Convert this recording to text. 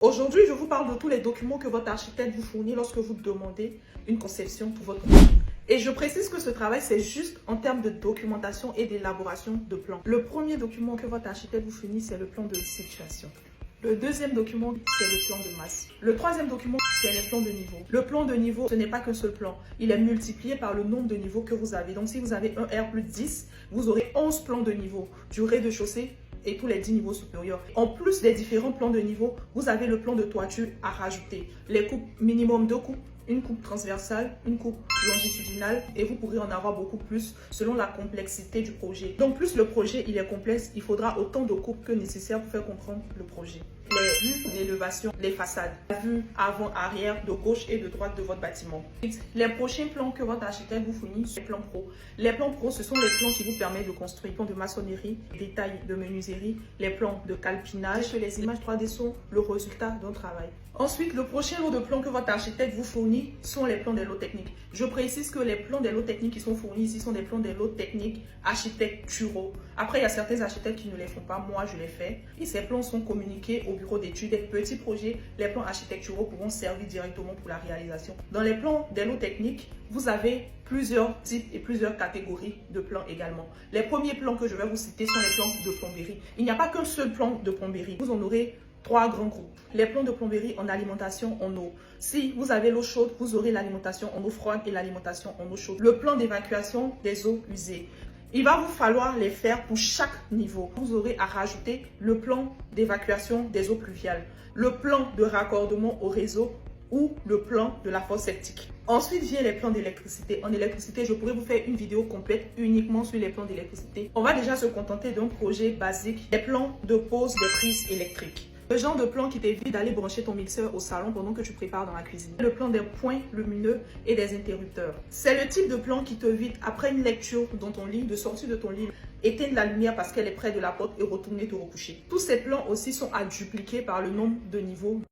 Aujourd'hui, je vous parle de tous les documents que votre architecte vous fournit lorsque vous demandez une conception pour votre projet. Et je précise que ce travail, c'est juste en termes de documentation et d'élaboration de plans. Le premier document que votre architecte vous fournit, c'est le plan de situation. Le deuxième document, c'est le plan de masse. Le troisième document, c'est les plans de niveau. Le plan de niveau, ce n'est pas qu'un seul plan. Il est multiplié par le nombre de niveaux que vous avez. Donc, si vous avez un R plus 10, vous aurez 11 plans de niveau du rez-de-chaussée et tous les 10 niveaux supérieurs. En plus des différents plans de niveau, vous avez le plan de toiture à rajouter. Les coupes, minimum 2 coupes, une coupe transversale, une coupe longitudinale et vous pourrez en avoir beaucoup plus selon la complexité du projet. Donc plus le projet il est complexe, il faudra autant de coupes que nécessaire pour faire comprendre le projet. Les vues, l'élévation, les façades, la vue avant, arrière, de gauche et de droite de votre bâtiment. Les prochains plans que votre architecte vous fournit, c'est les plans pro. Les plans pro, ce sont les plans qui vous permettent de construire. Les plans de maçonnerie, détails de menuiserie, les plans de calpinage, les images 3D sont le résultat d'un travail. Ensuite, le prochain lot de plans que votre architecte vous fournit sont les plans des lots techniques. Je précise que les plans des lots techniques qui sont fournis ici sont des plans des lots techniques architecturaux. Après, il y a certains architectes qui ne les font pas, moi je les fais. Et ces plans sont communiqués au bureau d'études. Des petits projets, les plans architecturaux pourront servir directement pour la réalisation. Dans les plans des lots techniques, vous avez plusieurs types et plusieurs catégories de plans également. Les premiers plans que je vais vous citer sont les plans de plomberie. Il n'y a pas qu'un seul plan de plomberie. Vous en aurez 3 grands groupes. Les plans de plomberie en alimentation en eau. Si vous avez l'eau chaude, vous aurez l'alimentation en eau froide et l'alimentation en eau chaude. Le plan d'évacuation des eaux usées. Il va vous falloir les faire pour chaque niveau. Vous aurez à rajouter le plan d'évacuation des eaux pluviales, le plan de raccordement au réseau ou le plan de la fosse septique. Ensuite vient les plans d'électricité. En électricité, je pourrais vous faire une vidéo complète uniquement sur les plans d'électricité. On va déjà se contenter d'un projet basique, les plans de pose des prises électriques. Le genre de plan qui t'évite d'aller brancher ton mixeur au salon pendant que tu prépares dans la cuisine. Le plan des points lumineux et des interrupteurs. C'est le type de plan qui t'évite, après une lecture dans ton lit, de sortir de ton lit, éteindre la lumière parce qu'elle est près de la porte et retourner te recoucher. Tous ces plans aussi sont à dupliquer par le nombre de niveaux.